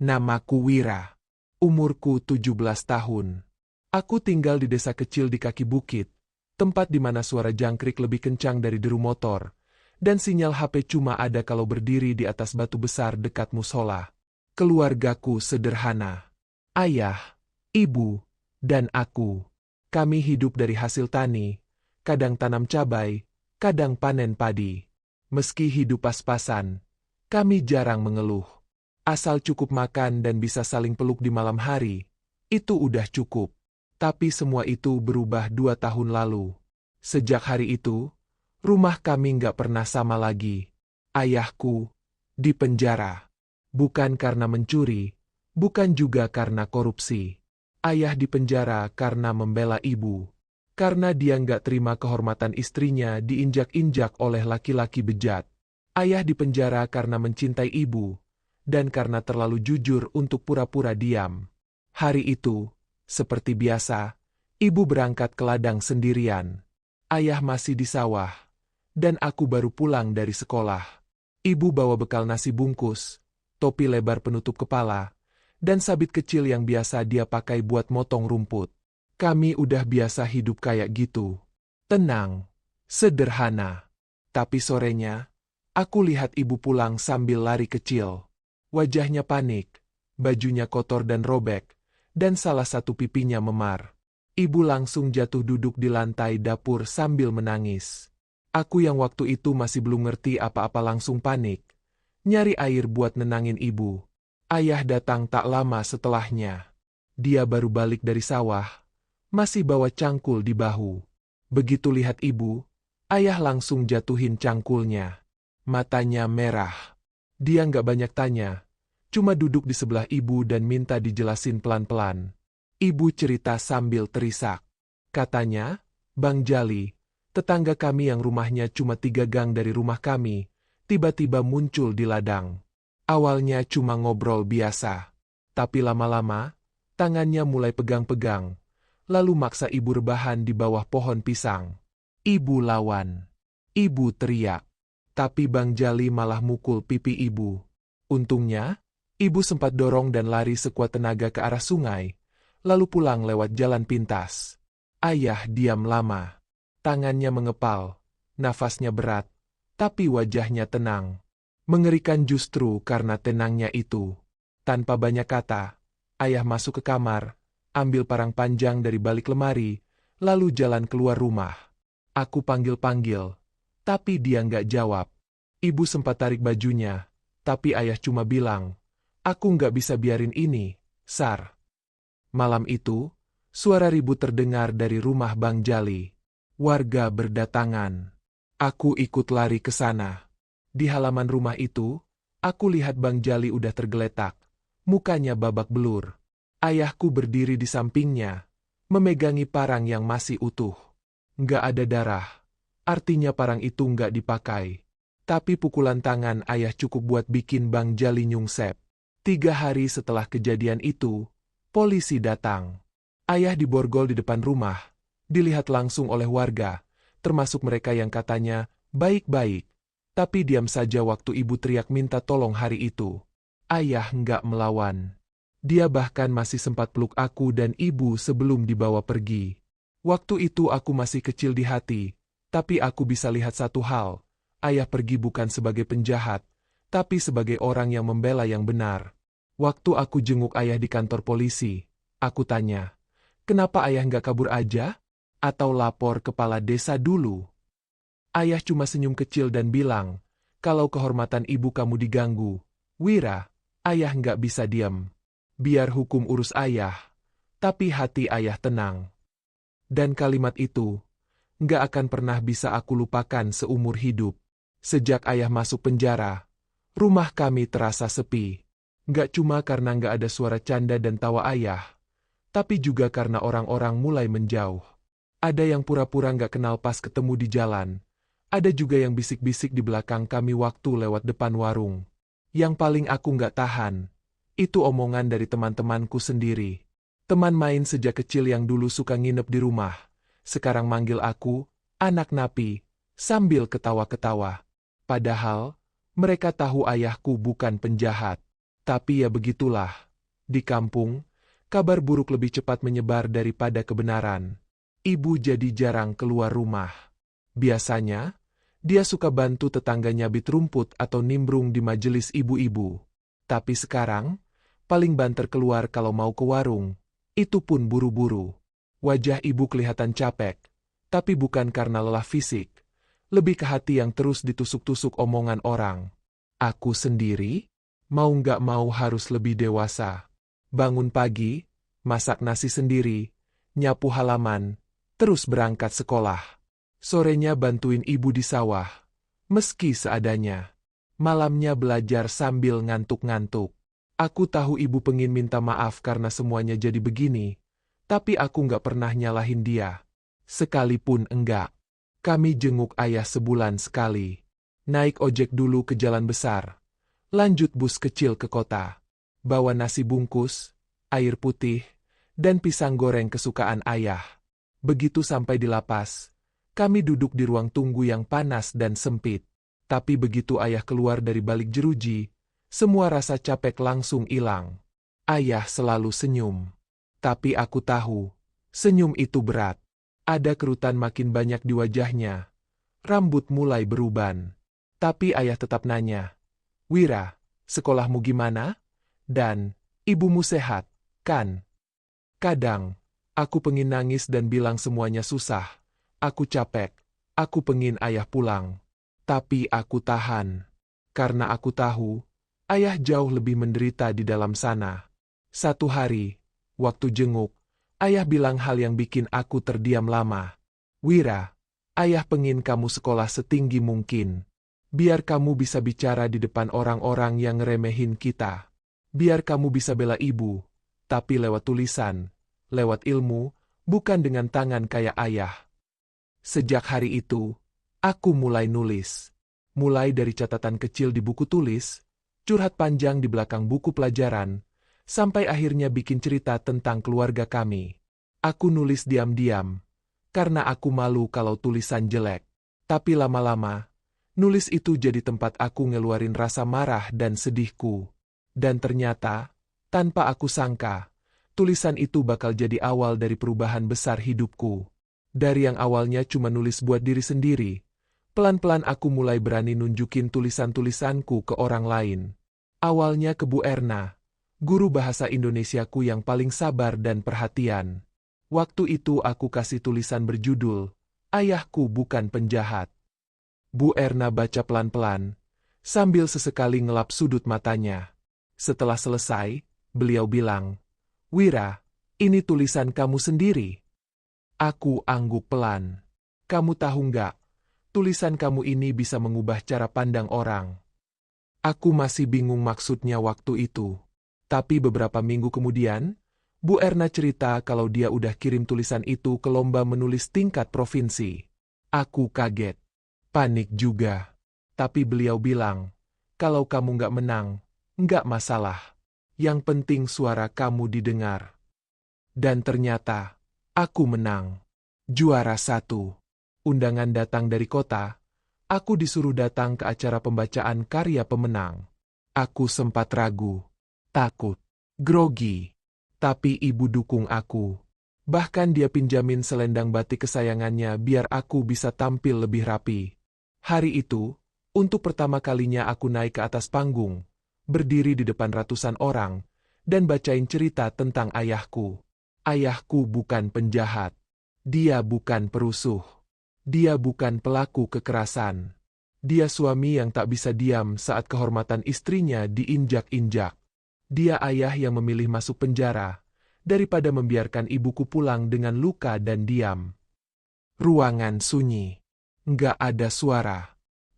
Namaku Wira. Umurku 17 tahun. Aku tinggal di desa kecil di kaki bukit, tempat di mana suara jangkrik lebih kencang dari deru motor, dan sinyal HP cuma ada kalau berdiri di atas batu besar dekat musola. Keluargaku sederhana. Ayah, ibu, dan aku. Kami hidup dari hasil tani, kadang tanam cabai, kadang panen padi. Meski hidup pas-pasan, kami jarang mengeluh. Asal cukup makan dan bisa saling peluk di malam hari, itu udah cukup. Tapi semua itu berubah 2 tahun lalu. Sejak hari itu, rumah kami nggak pernah sama lagi. Ayahku di penjara. Bukan karena mencuri, bukan juga karena korupsi. Ayah di penjara karena membela ibu. Karena dia nggak terima kehormatan istrinya diinjak-injak oleh laki-laki bejat. Ayah di penjara karena mencintai ibu, dan karena terlalu jujur untuk pura-pura diam. Hari itu, seperti biasa, ibu berangkat ke ladang sendirian. Ayah masih di sawah, dan aku baru pulang dari sekolah. Ibu bawa bekal nasi bungkus, topi lebar penutup kepala, dan sabit kecil yang biasa dia pakai buat motong rumput. Kami udah biasa hidup kayak gitu. Tenang, sederhana. Tapi sorenya, aku lihat ibu pulang sambil lari kecil. Wajahnya panik, bajunya kotor dan robek, dan salah satu pipinya memar. Ibu langsung jatuh duduk di lantai dapur sambil menangis. Aku yang waktu itu masih belum ngerti apa-apa langsung panik. Nyari air buat nenangin ibu. Ayah datang tak lama setelahnya. Dia baru balik dari sawah, masih bawa cangkul di bahu. Begitu lihat ibu, ayah langsung jatuhin cangkulnya. Matanya merah. Dia nggak banyak tanya, cuma duduk di sebelah ibu dan minta dijelasin pelan-pelan. Ibu cerita sambil terisak. Katanya, Bang Jali, tetangga kami yang rumahnya cuma 3 gang dari rumah kami, tiba-tiba muncul di ladang. Awalnya cuma ngobrol biasa, tapi lama-lama, tangannya mulai pegang-pegang, lalu maksa ibu rebahan di bawah pohon pisang. Ibu lawan. Ibu teriak. Tapi Bang Jali malah mukul pipi ibu. Untungnya, ibu sempat dorong dan lari sekuat tenaga ke arah sungai, lalu pulang lewat jalan pintas. Ayah diam lama. Tangannya mengepal, nafasnya berat, tapi wajahnya tenang. Mengerikan justru karena tenangnya itu. Tanpa banyak kata, ayah masuk ke kamar, ambil parang panjang dari balik lemari, lalu jalan keluar rumah. Aku panggil-panggil, tapi dia nggak jawab. Ibu sempat tarik bajunya, tapi ayah cuma bilang, "Aku nggak bisa biarin ini, Sar." Malam itu, suara ribut terdengar dari rumah Bang Jali. Warga berdatangan. Aku ikut lari ke sana. Di halaman rumah itu, aku lihat Bang Jali udah tergeletak. Mukanya babak belur. Ayahku berdiri di sampingnya, memegangi parang yang masih utuh. Nggak ada darah. Artinya parang itu nggak dipakai. Tapi pukulan tangan ayah cukup buat bikin Bang Jali nyungsep. 3 hari setelah kejadian itu, polisi datang. Ayah diborgol di depan rumah, dilihat langsung oleh warga, termasuk mereka yang katanya baik-baik. Tapi diam saja waktu ibu teriak minta tolong hari itu. Ayah nggak melawan. Dia bahkan masih sempat peluk aku dan ibu sebelum dibawa pergi. Waktu itu aku masih kecil di hati, tapi aku bisa lihat satu hal. Ayah pergi bukan sebagai penjahat, tapi sebagai orang yang membela yang benar. Waktu aku jenguk ayah di kantor polisi, aku tanya, "Kenapa ayah nggak kabur aja? Atau lapor kepala desa dulu?" Ayah cuma senyum kecil dan bilang, "Kalau kehormatan ibu kamu diganggu, Wira, ayah nggak bisa diam. Biar hukum urus ayah, tapi hati ayah tenang." Dan kalimat itu, nggak akan pernah bisa aku lupakan seumur hidup. Sejak ayah masuk penjara, rumah kami terasa sepi. Nggak cuma karena nggak ada suara canda dan tawa ayah, tapi juga karena orang-orang mulai menjauh. Ada yang pura-pura nggak kenal pas ketemu di jalan. Ada juga yang bisik-bisik di belakang kami waktu lewat depan warung. Yang paling aku nggak tahan, itu omongan dari teman-temanku sendiri. Teman main sejak kecil yang dulu suka nginep di rumah, sekarang manggil aku, "Anak napi," sambil ketawa-ketawa. Padahal, mereka tahu ayahku bukan penjahat. Tapi ya begitulah. Di kampung, kabar buruk lebih cepat menyebar daripada kebenaran. Ibu jadi jarang keluar rumah. Biasanya, dia suka bantu tetangga nyabit rumput atau nimbrung di majelis ibu-ibu. Tapi sekarang, paling banter keluar kalau mau ke warung. Itu pun buru-buru. Wajah ibu kelihatan capek, tapi bukan karena lelah fisik. Lebih ke hati yang terus ditusuk-tusuk omongan orang. Aku sendiri, mau nggak mau harus lebih dewasa. Bangun pagi, masak nasi sendiri, nyapu halaman, terus berangkat sekolah. Sorenya bantuin ibu di sawah, meski seadanya. Malamnya belajar sambil ngantuk-ngantuk. Aku tahu ibu pengin minta maaf karena semuanya jadi begini, tapi aku nggak pernah nyalahin dia. Sekalipun enggak. Kami jenguk ayah sebulan sekali. Naik ojek dulu ke jalan besar. Lanjut bus kecil ke kota. Bawa nasi bungkus, air putih, dan pisang goreng kesukaan ayah. Begitu sampai di lapas, kami duduk di ruang tunggu yang panas dan sempit. Tapi begitu ayah keluar dari balik jeruji, semua rasa capek langsung hilang. Ayah selalu senyum. Tapi aku tahu, senyum itu berat. Ada kerutan makin banyak di wajahnya. Rambut mulai beruban. Tapi ayah tetap nanya, "Wira, sekolahmu gimana? Dan, ibumu sehat, kan?" Kadang, aku pengin nangis dan bilang semuanya susah. Aku capek, aku pengin ayah pulang. Tapi aku tahan. Karena aku tahu, ayah jauh lebih menderita di dalam sana. Satu hari, waktu jenguk, ayah bilang hal yang bikin aku terdiam lama. "Wira, ayah pengin kamu sekolah setinggi mungkin. Biar kamu bisa bicara di depan orang-orang yang ngeremehin kita. Biar kamu bisa bela ibu, tapi lewat tulisan, lewat ilmu, bukan dengan tangan kayak ayah." Sejak hari itu, aku mulai nulis. Mulai dari catatan kecil di buku tulis, curhat panjang di belakang buku pelajaran, sampai akhirnya bikin cerita tentang keluarga kami. Aku nulis diam-diam, karena aku malu kalau tulisan jelek. Tapi lama-lama, nulis itu jadi tempat aku ngeluarin rasa marah dan sedihku. Dan ternyata, tanpa aku sangka, tulisan itu bakal jadi awal dari perubahan besar hidupku. Dari yang awalnya cuma nulis buat diri sendiri, pelan-pelan aku mulai berani nunjukin tulisan-tulisanku ke orang lain. Awalnya ke Bu Erna, guru bahasa Indonesiaku yang paling sabar dan perhatian. Waktu itu aku kasih tulisan berjudul, "Ayahku Bukan Penjahat." Bu Erna baca pelan-pelan, sambil sesekali ngelap sudut matanya. Setelah selesai, beliau bilang, "Wira, ini tulisan kamu sendiri." Aku angguk pelan. "Kamu tahu nggak, tulisan kamu ini bisa mengubah cara pandang orang." Aku masih bingung maksudnya waktu itu. Tapi beberapa minggu kemudian, Bu Erna cerita kalau dia udah kirim tulisan itu ke lomba menulis tingkat provinsi. Aku kaget. Panik juga. Tapi beliau bilang, "Kalau kamu nggak menang, nggak masalah. Yang penting suara kamu didengar." Dan ternyata, aku menang. Juara 1. Undangan datang dari kota. Aku disuruh datang ke acara pembacaan karya pemenang. Aku sempat ragu, takut, grogi. Tapi ibu dukung aku. Bahkan dia pinjamin selendang batik kesayangannya biar aku bisa tampil lebih rapi. Hari itu, untuk pertama kalinya aku naik ke atas panggung, berdiri di depan ratusan orang, dan bacain cerita tentang ayahku. Ayahku bukan penjahat. Dia bukan perusuh. Dia bukan pelaku kekerasan. Dia suami yang tak bisa diam saat kehormatan istrinya diinjak-injak. Dia ayah yang memilih masuk penjara, daripada membiarkan ibuku pulang dengan luka dan diam. Ruangan sunyi. Nggak ada suara.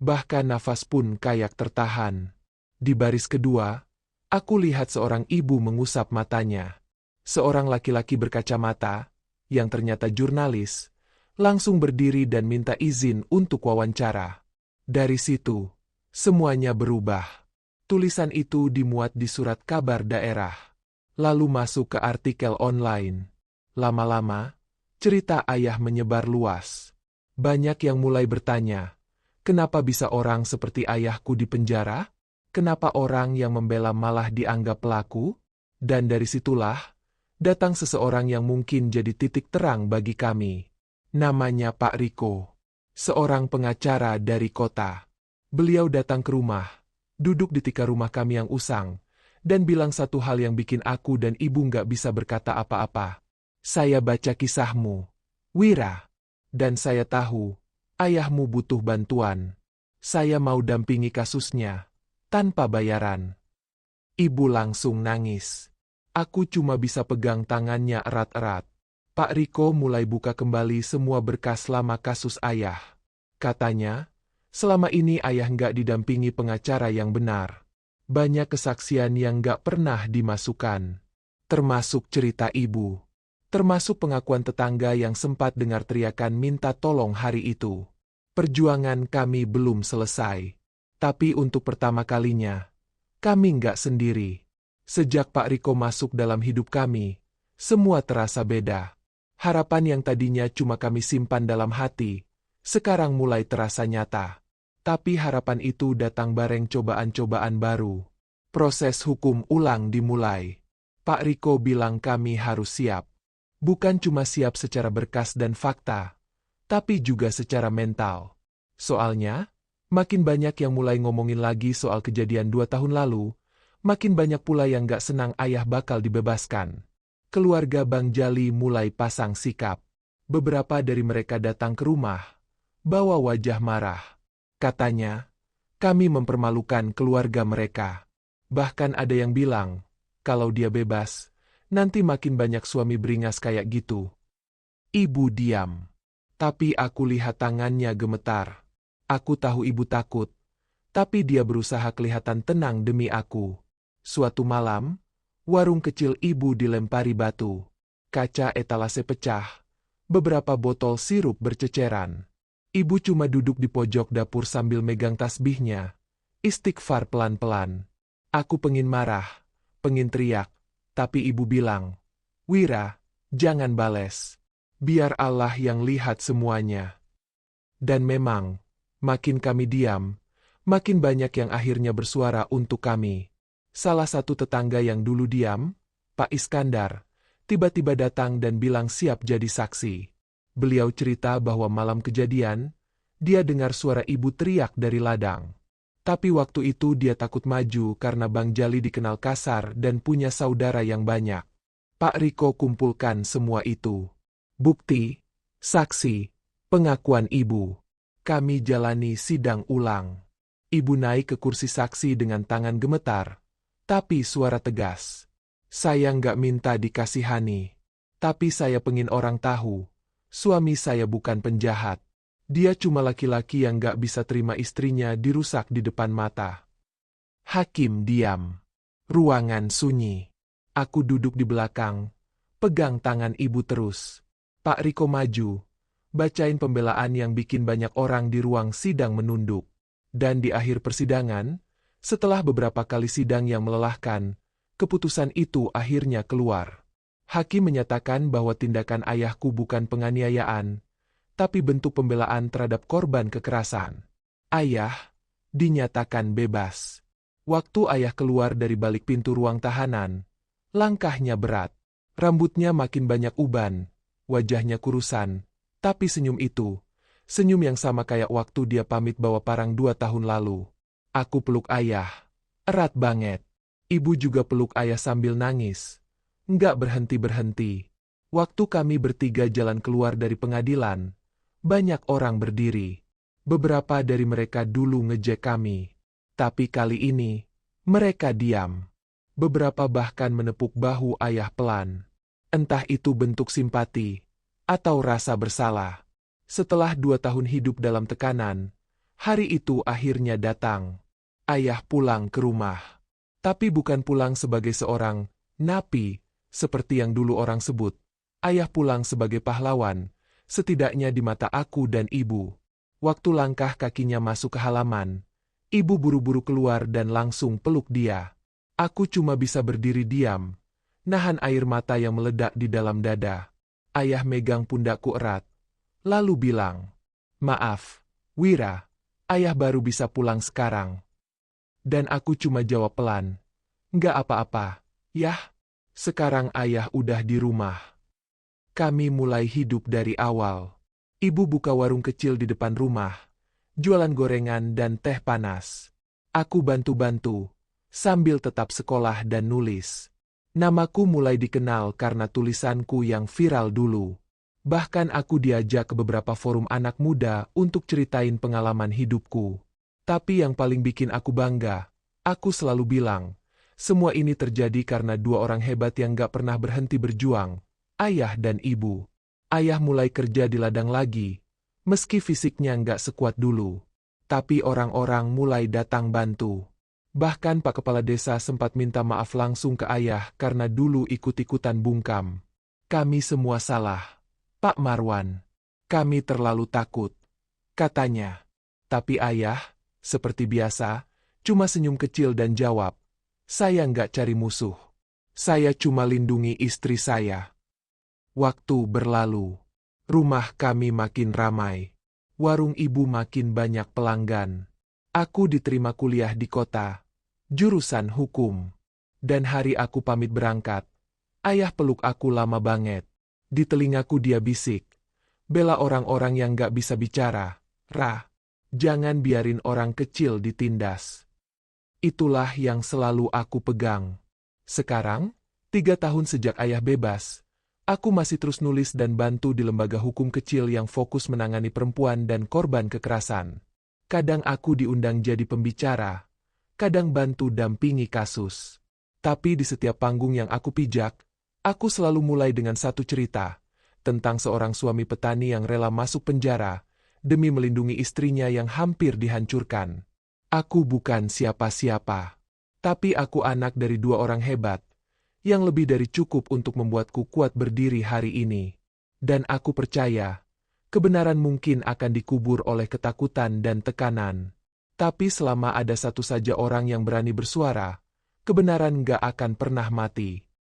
Bahkan nafas pun kayak tertahan. Di baris kedua, aku lihat seorang ibu mengusap matanya. Seorang laki-laki berkacamata, yang ternyata jurnalis, langsung berdiri dan minta izin untuk wawancara. Dari situ, semuanya berubah. Tulisan itu dimuat di surat kabar daerah, lalu masuk ke artikel online. Lama-lama, cerita ayah menyebar luas. Banyak yang mulai bertanya, kenapa bisa orang seperti ayahku di penjara? Kenapa orang yang membela malah dianggap pelaku? Dan dari situlah, datang seseorang yang mungkin jadi titik terang bagi kami. Namanya Pak Riko. Seorang pengacara dari kota. Beliau datang ke rumah, duduk di tikar rumah kami yang usang, dan bilang satu hal yang bikin aku dan ibu nggak bisa berkata apa-apa. Saya baca kisahmu, Wira. Dan saya tahu, ayahmu butuh bantuan. Saya mau dampingi kasusnya, tanpa bayaran. Ibu langsung nangis. Aku cuma bisa pegang tangannya erat-erat. Pak Riko mulai buka kembali semua berkas lama kasus ayah. Katanya, selama ini ayah nggak didampingi pengacara yang benar. Banyak kesaksian yang nggak pernah dimasukkan. Termasuk cerita ibu. Termasuk pengakuan tetangga yang sempat dengar teriakan minta tolong hari itu. Perjuangan kami belum selesai. Tapi untuk pertama kalinya, kami nggak sendiri. Sejak Pak Riko masuk dalam hidup kami, semua terasa beda. Harapan yang tadinya cuma kami simpan dalam hati, sekarang mulai terasa nyata. Tapi harapan itu datang bareng cobaan-cobaan baru. Proses hukum ulang dimulai. Pak Riko bilang kami harus siap. Bukan cuma siap secara berkas dan fakta, tapi juga secara mental. Soalnya, makin banyak yang mulai ngomongin lagi soal kejadian 2 tahun lalu, makin banyak pula yang gak senang ayah bakal dibebaskan. Keluarga Bang Jali mulai pasang sikap. Beberapa dari mereka datang ke rumah, bawa wajah marah. Katanya, kami mempermalukan keluarga mereka. Bahkan ada yang bilang, kalau dia bebas, nanti makin banyak suami beringas kayak gitu. Ibu diam. Tapi aku lihat tangannya gemetar. Aku tahu ibu takut. Tapi dia berusaha kelihatan tenang demi aku. Suatu malam, warung kecil ibu dilempari batu. Kaca etalase pecah. Beberapa botol sirup berceceran. Ibu cuma duduk di pojok dapur sambil megang tasbihnya. Istighfar pelan-pelan. Aku pengin marah, pengin teriak. Tapi ibu bilang, Wira, jangan bales. Biar Allah yang lihat semuanya. Dan memang, makin kami diam, makin banyak yang akhirnya bersuara untuk kami. Salah satu tetangga yang dulu diam, Pak Iskandar, tiba-tiba datang dan bilang siap jadi saksi. Beliau cerita bahwa malam kejadian, dia dengar suara ibu teriak dari ladang. Tapi waktu itu dia takut maju karena Bang Jali dikenal kasar dan punya saudara yang banyak. Pak Riko kumpulkan semua itu. Bukti, saksi, pengakuan ibu. Kami jalani sidang ulang. Ibu naik ke kursi saksi dengan tangan gemetar, tapi suara tegas. Saya nggak minta dikasihani, tapi saya pengin orang tahu, suami saya bukan penjahat. Dia cuma laki-laki yang gak bisa terima istrinya dirusak di depan mata. Hakim diam. Ruangan sunyi. Aku duduk di belakang, pegang tangan ibu terus. Pak Riko maju, bacain pembelaan yang bikin banyak orang di ruang sidang menunduk. Dan di akhir persidangan, setelah beberapa kali sidang yang melelahkan, keputusan itu akhirnya keluar. Hakim menyatakan bahwa tindakan ayahku bukan penganiayaan, tapi bentuk pembelaan terhadap korban kekerasan. Ayah dinyatakan bebas. Waktu ayah keluar dari balik pintu ruang tahanan, langkahnya berat. Rambutnya makin banyak uban, wajahnya kurusan, tapi senyum itu, senyum yang sama kayak waktu dia pamit bawa parang 2 tahun lalu. Aku peluk ayah, erat banget. Ibu juga peluk ayah sambil nangis. Nggak berhenti-berhenti. Waktu kami bertiga jalan keluar dari pengadilan, banyak orang berdiri. Beberapa dari mereka dulu ngejek kami. Tapi kali ini, mereka diam. Beberapa bahkan menepuk bahu ayah pelan. Entah itu bentuk simpati, atau rasa bersalah. Setelah 2 tahun hidup dalam tekanan, hari itu akhirnya datang. Ayah pulang ke rumah. Tapi bukan pulang sebagai seorang napi, seperti yang dulu orang sebut. Ayah pulang sebagai pahlawan, setidaknya di mata aku dan ibu. Waktu langkah kakinya masuk ke halaman, ibu buru-buru keluar dan langsung peluk dia. Aku cuma bisa berdiri diam, nahan air mata yang meledak di dalam dada. Ayah megang pundakku erat, lalu bilang, "Maaf, Wira, ayah baru bisa pulang sekarang." Dan aku cuma jawab pelan, "Nggak apa-apa, yah. Sekarang ayah udah di rumah. Kami mulai hidup dari awal." Ibu buka warung kecil di depan rumah, jualan gorengan dan teh panas. Aku bantu-bantu, sambil tetap sekolah dan nulis. Namaku mulai dikenal karena tulisanku yang viral dulu. Bahkan aku diajak ke beberapa forum anak muda untuk ceritain pengalaman hidupku. Tapi yang paling bikin aku bangga, aku selalu bilang, semua ini terjadi karena dua orang hebat yang gak pernah berhenti berjuang, ayah dan ibu. Ayah mulai kerja di ladang lagi, meski fisiknya nggak sekuat dulu. Tapi orang-orang mulai datang bantu. Bahkan Pak Kepala Desa sempat minta maaf langsung ke ayah karena dulu ikut-ikutan bungkam. "Kami semua salah, Pak Marwan. Kami terlalu takut," katanya. Tapi ayah, seperti biasa, cuma senyum kecil dan jawab, "Saya nggak cari musuh. Saya cuma lindungi istri saya." Waktu berlalu. Rumah kami makin ramai. Warung ibu makin banyak pelanggan. Aku diterima kuliah di kota, jurusan hukum. Dan hari aku pamit berangkat, ayah peluk aku lama banget. Di telingaku dia bisik, "Bela orang-orang yang gak bisa bicara, Ra. Jangan biarin orang kecil ditindas." Itulah yang selalu aku pegang. Sekarang, 3 tahun sejak ayah bebas, aku masih terus nulis dan bantu di lembaga hukum kecil yang fokus menangani perempuan dan korban kekerasan. Kadang aku diundang jadi pembicara, kadang bantu dampingi kasus. Tapi di setiap panggung yang aku pijak, aku selalu mulai dengan satu cerita, tentang seorang suami petani yang rela masuk penjara, demi melindungi istrinya yang hampir dihancurkan. Aku bukan siapa-siapa, tapi aku anak dari 2 orang hebat, yang lebih dari cukup untuk membuatku kuat berdiri hari ini. Dan aku percaya, kebenaran mungkin akan dikubur oleh ketakutan dan tekanan. Tapi selama ada satu saja orang yang berani bersuara, kebenaran gak akan pernah mati.